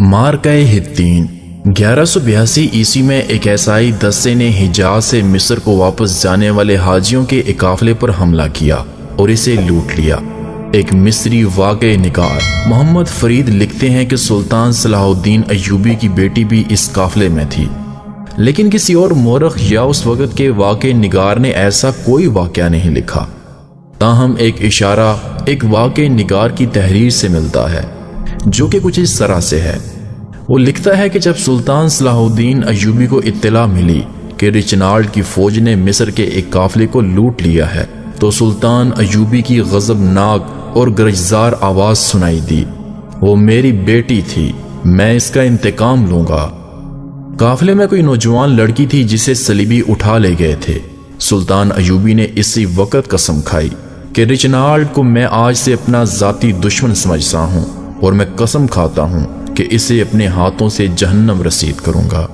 مارکہ ہتین 1182 عیسوی میں ایک عیسائی دستے نے حجاز سے مصر کو واپس جانے والے حاجیوں کے ایک قافلے پر حملہ کیا اور اسے لوٹ لیا۔ ایک مصری واقعہ نگار محمد فرید لکھتے ہیں کہ سلطان صلاح الدین ایوبی کی بیٹی بھی اس قافلے میں تھی، لیکن کسی اور مورخ یا اس وقت کے واقعہ نگار نے ایسا کوئی واقعہ نہیں لکھا۔ تاہم ایک اشارہ ایک واقعہ نگار کی تحریر سے ملتا ہے جو کہ کچھ اس طرح سے ہے۔ وہ لکھتا ہے کہ جب سلطان صلاح الدین ایوبی کو اطلاع ملی کہ رچنالڈ کی فوج نے مصر کے ایک قافلے کو لوٹ لیا ہے تو سلطان ایوبی کی غضبناک اور گرجزار آواز سنائی دی، وہ میری بیٹی تھی، میں اس کا انتقام لوں گا۔ قافلے میں کوئی نوجوان لڑکی تھی جسے صلیبی اٹھا لے گئے تھے۔ سلطان ایوبی نے اسی وقت قسم کھائی کہ رچنالڈ کو میں آج سے اپنا ذاتی دشمن سمجھتا ہوں اور میں قسم کھاتا ہوں کہ اسے اپنے ہاتھوں سے جہنم رسید کروں گا۔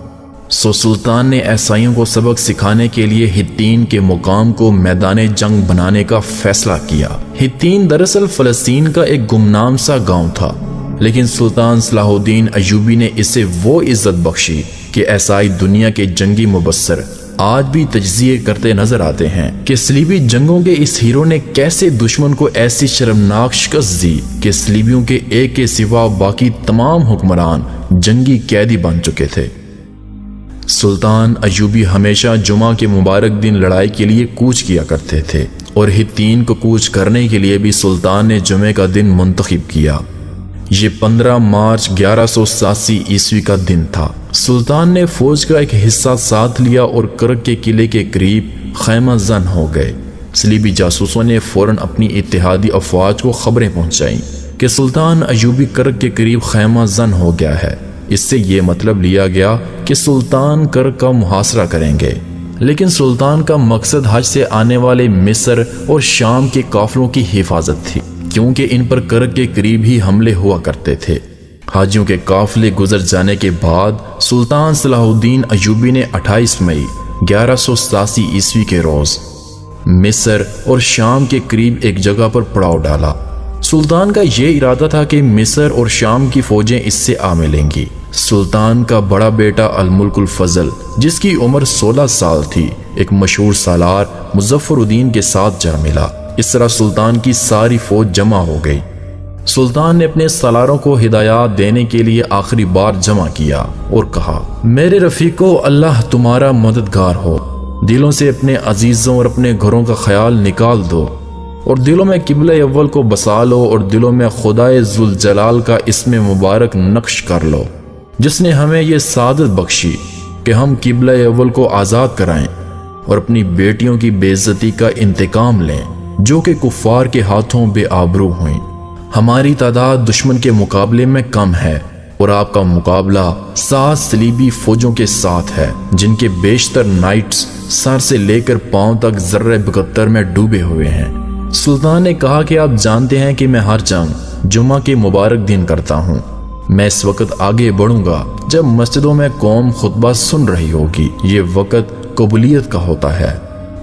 سلطان نے عیسائیوں کو سبق سکھانے کے لیے ہتین کے مقام کو میدان جنگ بنانے کا فیصلہ کیا۔ ہتین دراصل فلسطین کا ایک گمنام سا گاؤں تھا، لیکن سلطان صلاح الدین ایوبی نے اسے وہ عزت بخشی کہ عیسائی دنیا کے جنگی مبصر آج بھی تجزیے کرتے نظر آتے ہیں کہ صلیبی جنگوں کے اس ہیرو نے کیسے دشمن کو ایسی شرمناک شکست دی کہ صلیبیوں کے ایک کے سوا باقی تمام حکمران جنگی قیدی بن چکے تھے۔ سلطان ایوبی ہمیشہ جمعہ کے مبارک دن لڑائی کے لیے کوچ کیا کرتے تھے اور ہتین کو کوچ کرنے کے لیے بھی سلطان نے جمعے کا دن منتخب کیا۔ یہ 15 مارچ 1187 عیسوی کا دن تھا۔ سلطان نے فوج کا ایک حصہ ساتھ لیا اور کرک کے قلعے کے قریب خیمہ زن ہو گئے۔ صلیبی جاسوسوں نے فوراً اپنی اتحادی افواج کو خبریں پہنچائیں کہ سلطان ایوبی کرک کے قریب خیمہ زن ہو گیا ہے۔ اس سے یہ مطلب لیا گیا کہ سلطان کرک کا محاصرہ کریں گے، لیکن سلطان کا مقصد حج سے آنے والے مصر اور شام کے قافلوں کی حفاظت تھی، کیونکہ ان پر کرک کے قریب ہی حملے ہوا کرتے تھے۔ حاجیوں کے قافلے گزر جانے کے بعد سلطان صلاح الدین ایوبی نے 28 مئی 1187 عیسوی کے روز مصر اور شام کے قریب ایک جگہ پر پڑاؤ ڈالا۔ سلطان کا یہ ارادہ تھا کہ مصر اور شام کی فوجیں اس سے آ ملیں گی۔ سلطان کا بڑا بیٹا الملک الفضل، جس کی عمر 16 سال تھی، ایک مشہور سالار مظفر الدین کے ساتھ جا ملا۔ اس طرح سلطان کی ساری فوج جمع ہو گئی۔ سلطان نے اپنے سالاروں کو ہدایات دینے کے لیے آخری بار جمع کیا اور کہا، میرے رفیقو، اللہ تمہارا مددگار ہو۔ دلوں سے اپنے عزیزوں اور اپنے گھروں کا خیال نکال دو اور دلوں میں قبلہ اول کو بسا لو اور دلوں میں خدائے ذوالجلال کا اسم مبارک نقش کر لو، جس نے ہمیں یہ سعادت بخشی کہ ہم قبلہ اول کو آزاد کرائیں اور اپنی بیٹیوں کی بے عزتی کا انتقام لیں جو کہ کفار کے ہاتھوں بے آبرو ہوئیں۔ ہماری تعداد دشمن کے مقابلے میں کم ہے اور آپ کا مقابلہ 7 صلیبی فوجوں کے ساتھ ہے جن کے بیشتر نائٹس سر سے لے کر پاؤں تک ذرہ بکتر میں ڈوبے ہوئے ہیں۔ سلطان نے کہا کہ آپ جانتے ہیں کہ میں ہر جنگ جمعہ کے مبارک دن کرتا ہوں۔ میں اس وقت آگے بڑھوں گا جب مسجدوں میں قوم خطبہ سن رہی ہوگی۔ یہ وقت قبولیت کا ہوتا ہے۔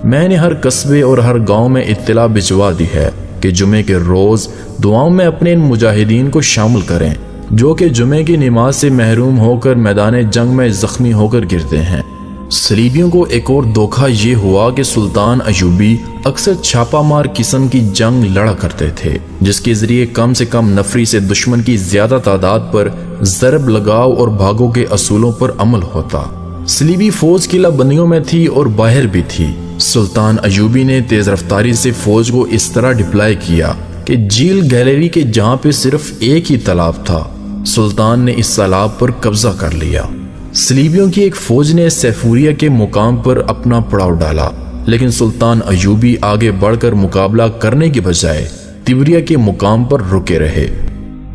میں نے ہر قصبے اور ہر گاؤں میں اطلاع بھجوا دی ہے کہ جمعے کے روز دعاؤں میں اپنے ان مجاہدین کو شامل کریں جو کہ جمعے کی نماز سے محروم ہو کر میدان جنگ میں زخمی ہو کر گرتے ہیں۔ صلیبیوں کو ایک اور دھوکہ یہ ہوا کہ سلطان ایوبی اکثر چھاپا مار قسم کی جنگ لڑا کرتے تھے، جس کے ذریعے کم سے کم نفری سے دشمن کی زیادہ تعداد پر ضرب لگاؤ اور بھاگوں کے اصولوں پر عمل ہوتا۔ صلیبی فوج قلعہ بندیوں میں تھی اور باہر بھی تھی۔ سلطان ایوبی نے تیز رفتاری سے فوج کو اس طرح ڈپلائی کیا کہ جھیل گیلری کے جہاں پہ صرف ایک ہی تالاب تھا، سلطان نے اس تالاب پر قبضہ کر لیا۔ صلیبیوں کی ایک فوج نے سیفوریا کے مقام پر اپنا پڑاؤ ڈالا، لیکن سلطان ایوبی آگے بڑھ کر مقابلہ کرنے کے بجائے تبریا کے مقام پر رکے رہے۔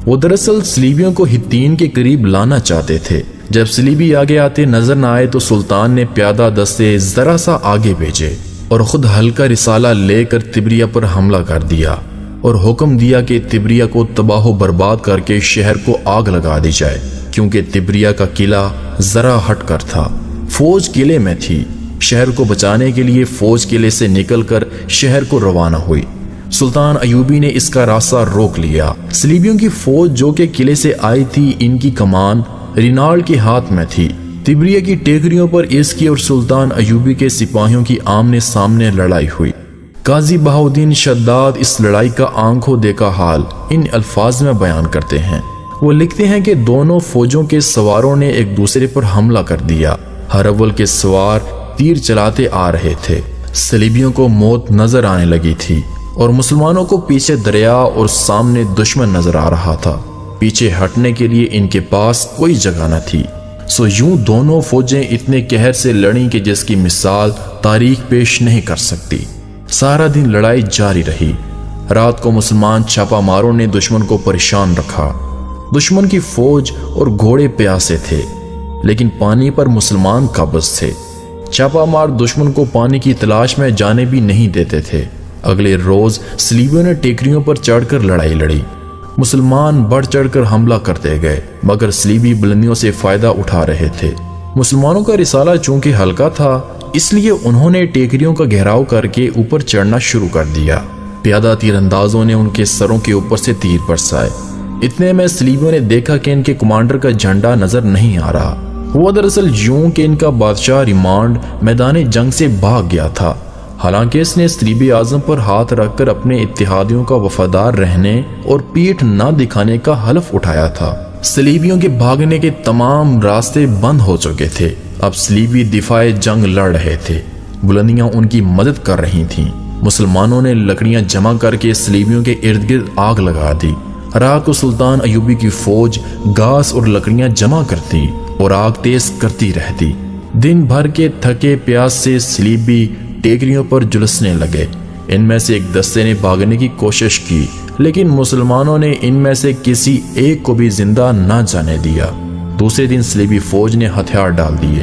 وہ دراصل صلیبیوں کو ہتین کے قریب لانا چاہتے تھے۔ جب صلیبی آگے آتے نظر نہ آئے تو سلطان نے پیادہ دستے ذرا سا آگے بھیجے اور خود ہلکا رسالہ لے کر تبریا پر حملہ کر دیا اور حکم دیا کہ تبریا کو تباہ و برباد کر کے شہر کو آگ لگا دی جائے، کیونکہ تبریا کا قلعہ ذرا ہٹ کر تھا۔ فوج قلعے میں تھی۔ شہر کو بچانے کے لیے فوج قلعے سے نکل کر شہر کو روانہ ہوئی۔ سلطان ایوبی نے اس کا راستہ روک لیا۔ صلیبیوں کی فوج جو کہ قلعے سے آئی تھی، ان کی کمان رینالڈ کے ہاتھ میں تھی۔ تبریہ کی ٹیکریوں پر اس کی اور سلطان ایوبی کے سپاہیوں کی آمنے سامنے لڑائی ہوئی۔ قاضی بہاؤالدین شداد اس لڑائی کا آنکھوں دیکھا حال ان الفاظ میں بیان کرتے ہیں۔ وہ لکھتے ہیں کہ دونوں فوجوں کے سواروں نے ایک دوسرے پر حملہ کر دیا۔ ہر اول کے سوار تیر چلاتے آ رہے تھے۔ صلیبیوں کو موت نظر آنے لگی تھی اور مسلمانوں کو پیچھے دریا اور سامنے دشمن نظر آ رہا تھا۔ پیچھے ہٹنے کے لیے ان کے پاس کوئی جگہ نہ تھی۔ سو یوں دونوں فوجیں اتنے قہر سے لڑیں کہ جس کی مثال تاریخ پیش نہیں کر سکتی۔ سارا دن لڑائی جاری رہی۔ رات کو مسلمان چھاپا ماروں نے دشمن کو پریشان رکھا۔ دشمن کی فوج اور گھوڑے پیاسے تھے، لیکن پانی پر مسلمان قابض تھے۔ چھاپا مار دشمن کو پانی کی تلاش میں جانے بھی نہیں دیتے تھے۔ اگلے روز صلیبیوں نے ٹیکریوں پر چڑھ کر لڑائی لڑی۔ مسلمان بڑھ چڑھ کر حملہ کرتے گئے، مگر صلیبی بلندیوں سے فائدہ اٹھا رہے تھے۔ مسلمانوں کا رسالہ چونکہ ہلکا تھا، اس لیے انہوں نے ٹیکریوں کا گھیراؤ کر کے اوپر چڑھنا شروع کر دیا۔ پیادہ تیر اندازوں نے ان کے سروں کے اوپر سے تیر برسائے۔ اتنے میں صلیبیوں نے دیکھا کہ ان کے کمانڈر کا جھنڈا نظر نہیں آ رہا۔ وہ دراصل یوں کہ ان کا بادشاہ ریمانڈ میدان جنگ سے بھاگ گیا تھا، حالانکہ اس نے صلیبی اعظم پر ہاتھ رکھ کر اپنے اتحادیوں کا وفادار رہنے اور پیٹھ نہ دکھانے کا حلف اٹھایا تھا۔ صلیبیوں کے بھاگنے کے تمام راستے بند ہو چکے تھے۔ اب صلیبی دفاع جنگ لڑ رہے تھے، بلندیاں ان کی مدد کر رہی تھیں۔ مسلمانوں نے لکڑیاں جمع کر کے صلیبیوں کے ارد گرد آگ لگا دی۔ رات کو سلطان ایوبی کی فوج گھاس اور لکڑیاں جمع کرتی اور آگ تیز کرتی رہتی۔ دن بھر کے تھکے پیاس سے صلیبی ٹیکریوں پر جلسنے لگے۔ ان میں سے ایک دستے نے بھاگنے کی کوشش کی، لیکن مسلمانوں نے ان میں سے کسی ایک کو بھی زندہ نہ جانے دیا۔ دوسرے دن صلیبی فوج نے ہتھیار ڈال دیے۔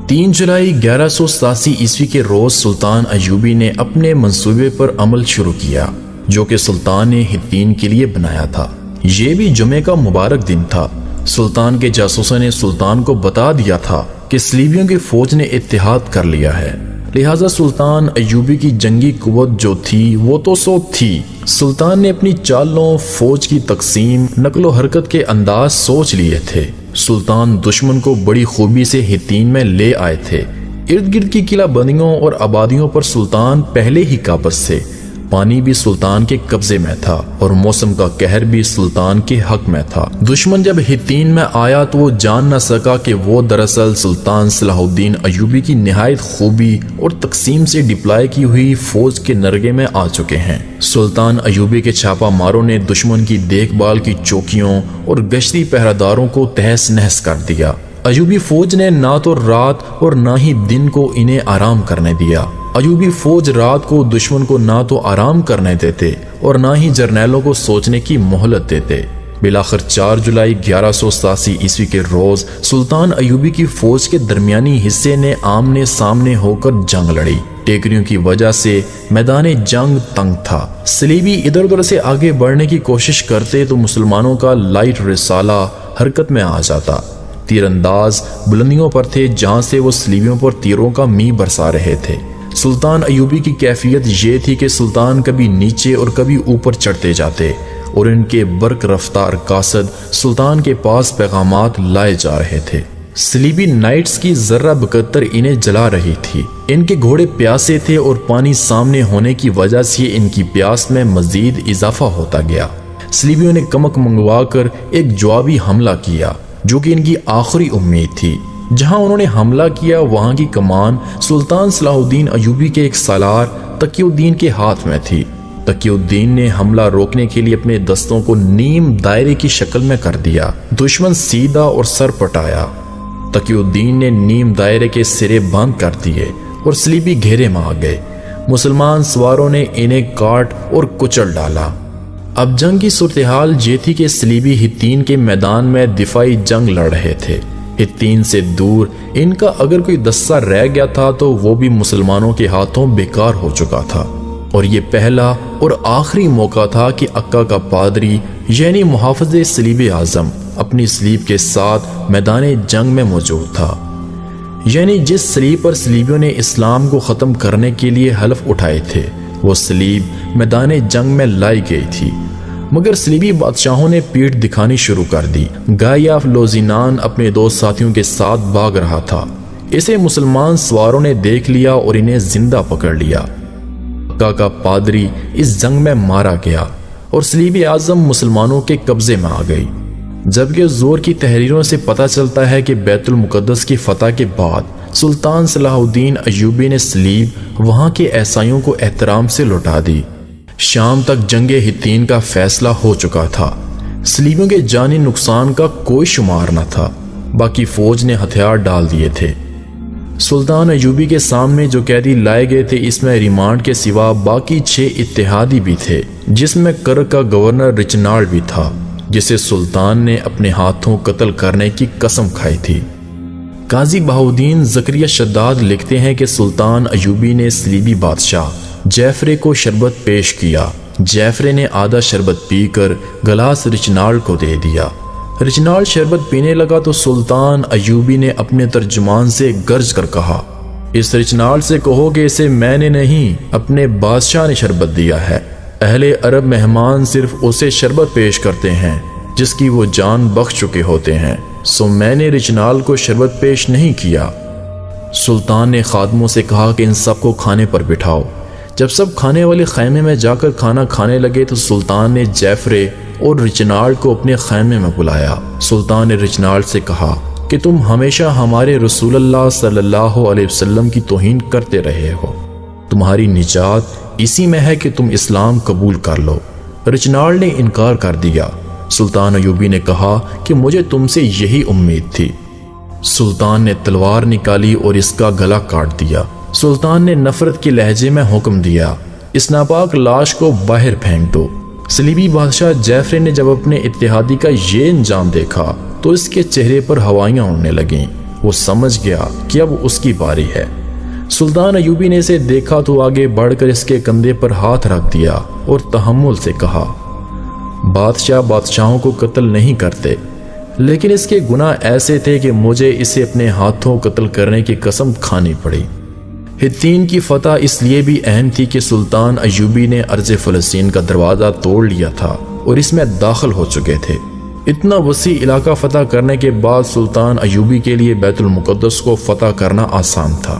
3 جولائی 1187 عیسوی کے روز سلطان ایوبی نے اپنے منصوبے پر عمل شروع کیا، جو کہ سلطان نے ہتین کے لیے بنایا تھا۔ یہ بھی جمعے کا مبارک دن تھا۔ سلطان کے جاسوسوں نے سلطان کو بتا دیا تھا کہ صلیبیوں کی فوج نے اتحاد کر لیا ہے، لہٰذا سلطان ایوبی کی جنگی قوت جو تھی وہ تو سو تھی۔ سلطان نے اپنی چالوں، فوج کی تقسیم، نقل و حرکت کے انداز سوچ لیے تھے۔ سلطان دشمن کو بڑی خوبی سے ہتین میں لے آئے تھے۔ ارد گرد کی قلعہ بندیوں اور آبادیوں پر سلطان پہلے ہی قابض تھے۔ پانی بھی سلطان کے قبضے میں تھا اور موسم کا قہر بھی سلطان کے حق میں تھا۔ دشمن جب ہتین میں آیا تو وہ جان نہ سکا کہ وہ دراصل سلطان صلاح الدین ایوبی کی نہایت خوبی اور تقسیم سے ڈپلائی کی ہوئی فوج کے نرغے میں آ چکے ہیں۔ سلطان ایوبی کے چھاپا ماروں نے دشمن کی دیکھ بھال کی چوکیوں اور گشتی پہرہ داروں کو تہس نہس کر دیا۔ ایوبی فوج نے نہ تو رات اور نہ ہی دن کو انہیں آرام کرنے دیا۔ ایوبی فوج رات کو دشمن کو نہ تو آرام کرنے دیتے اور نہ ہی جرنیلوں کو سوچنے کی مہلت دیتے۔ بالآخر 4 جولائی 1187 عیسوی کے روز سلطان ایوبی کی فوج کے درمیانی حصے نے آمنے سامنے ہو کر جنگ لڑی۔ ٹیکریوں کی وجہ سے میدان جنگ تنگ تھا۔ صلیبی ادھر ادھر سے آگے بڑھنے کی کوشش کرتے تو مسلمانوں کا لائٹ رسالہ حرکت میں آ جاتا۔ تیر انداز بلندیوں پر تھے جہاں سے وہ صلیبیوں پر تیروں کا می برسا رہے تھے۔ سلطان ایوبی کی کیفیت یہ تھی کہ سلطان کبھی نیچے اور کبھی اوپر چڑھتے جاتے اور ان کے برق رفتار قاصد سلطان کے پاس پیغامات لائے جا رہے تھے۔ صلیبی نائٹس کی ذرہ بکتر انہیں جلا رہی تھی۔ ان کے گھوڑے پیاسے تھے اور پانی سامنے ہونے کی وجہ سے ان کی پیاس میں مزید اضافہ ہوتا گیا۔ صلیبیوں نے کمک منگوا کر ایک جوابی حملہ کیا جو کہ ان کی آخری امید تھی۔ جہاں انہوں نے حملہ کیا وہاں کی کمان سلطان صلاح الدین ایوبی کے ایک سالار تقی الدین کے ہاتھ میں تھی۔ تقی الدین نے حملہ روکنے کے لیے اپنے دستوں کو نیم دائرے کی شکل میں کر دیا۔ دشمن سیدھا اور سر پٹایا۔ تقی الدین نے نیم دائرے کے سرے بند کر دیے اور صلیبی گھیرے میں آ گئے۔ مسلمان سواروں نے انہیں کاٹ اور کچل ڈالا۔ اب جنگ کی صورتحال یہ تھی کہ صلیبی ہتین کے میدان میں دفاعی جنگ لڑ رہے تھے۔ ہتین سے دور ان کا اگر کوئی دستہ رہ گیا تھا تو وہ بھی مسلمانوں کے ہاتھوں بیکار ہو چکا تھا، اور یہ پہلا اور آخری موقع تھا کہ اکا کا پادری یعنی محافظ صلیب اعظم اپنی صلیب کے ساتھ میدان جنگ میں موجود تھا۔ یعنی جس صلیب پر صلیبیوں نے اسلام کو ختم کرنے کے لیے حلف اٹھائے تھے وہ سلیب میدان جنگ میں لائی گئی تھی، مگر صلیبی بادشاہوں نے پیٹھ دکھانی شروع کر دی۔ گائی آف لوزینان اپنے دو ساتھیوں کے ساتھ بھاگ رہا تھا۔ اسے مسلمان سواروں نے دیکھ لیا اور انہیں زندہ پکڑ لیا۔ مکہ کا پادری اس جنگ میں مارا گیا اور صلیبی اعظم مسلمانوں کے قبضے میں آ گئی، جبکہ زور کی تحریروں سے پتہ چلتا ہے کہ بیت المقدس کی فتح کے بعد سلطان صلاح الدین ایوبی نے صلیب وہاں کے عیسائیوں کو احترام سے لوٹا دی۔ شام تک جنگ حطین کا فیصلہ ہو چکا تھا۔ صلیبیوں کے جانی نقصان کا کوئی شمار نہ تھا، باقی فوج نے ہتھیار ڈال دیے تھے۔ سلطان ایوبی کے سامنے جو قیدی لائے گئے تھے، اس میں ریمانڈ کے سوا باقی 6 اتحادی بھی تھے، جس میں کرک کا گورنر رچنارڈ بھی تھا، جسے سلطان نے اپنے ہاتھوں قتل کرنے کی قسم کھائی تھی۔ قاضی بہاؤالدین زکریا شداد لکھتے ہیں کہ سلطان ایوبی نے صلیبی بادشاہ جعفرے کو شربت پیش کیا۔ جعفرے نے آدھا شربت پی کر گلاس رچنارڈ کو دے دیا۔ رچنارڈ شربت پینے لگا تو سلطان ایوبی نے اپنے ترجمان سے گرج کر کہا، اس رچنارڈ سے کہو کہ اسے میں نے نہیں، اپنے بادشاہ نے شربت دیا ہے۔ اہل عرب مہمان صرف اسے شربت پیش کرتے ہیں جس کی وہ جان بخش چکے ہوتے ہیں، سو میں نے رچنارڈ کو شربت پیش نہیں کیا۔ سلطان نے خادموں سے کہا کہ ان سب کو کھانے پر بٹھاؤ۔ جب سب کھانے والے خیمے میں جا کر کھانا کھانے لگے تو سلطان نے جعفرے اور رچنارڈ کو اپنے خیمے میں بلایا۔ سلطان نے رچنارڈ سے کہا کہ تم ہمیشہ ہمارے رسول اللہ صلی اللہ علیہ وسلم کی توہین کرتے رہے ہو، تمہاری نجات اسی میں ہے کہ تم اسلام قبول کر لو۔ رچنارڈ نے انکار کر دیا۔ سلطان ایوبی نے کہا کہ مجھے تم سے یہی امید تھی۔ سلطان نے تلوار نکالی اور اس کا گلا کاٹ دیا۔ سلطان نے نفرت کے لہجے میں حکم دیا، اس ناپاک لاش کو باہر پھینک دو۔ صلیبی بادشاہ جعفرے نے جب اپنے اتحادی کا یہ انجام دیکھا تو اس کے چہرے پر ہوائیاں اڑنے لگیں۔ وہ سمجھ گیا کہ اب اس کی باری ہے۔ سلطان ایوبی نے اسے دیکھا تو آگے بڑھ کر اس کے کندھے پر ہاتھ رکھ دیا اور تحمل سے کہا، بادشاہ بادشاہوں کو قتل نہیں کرتے، لیکن اس کے گناہ ایسے تھے کہ مجھے اسے اپنے ہاتھوں قتل کرنے کی قسم کھانی پڑی۔ حطین کی فتح اس لیے بھی اہم تھی کہ سلطان ایوبی نے ارض فلسطین کا دروازہ توڑ لیا تھا اور اس میں داخل ہو چکے تھے۔ اتنا وسیع علاقہ فتح کرنے کے بعد سلطان ایوبی کے لیے بیت المقدس کو فتح کرنا آسان تھا۔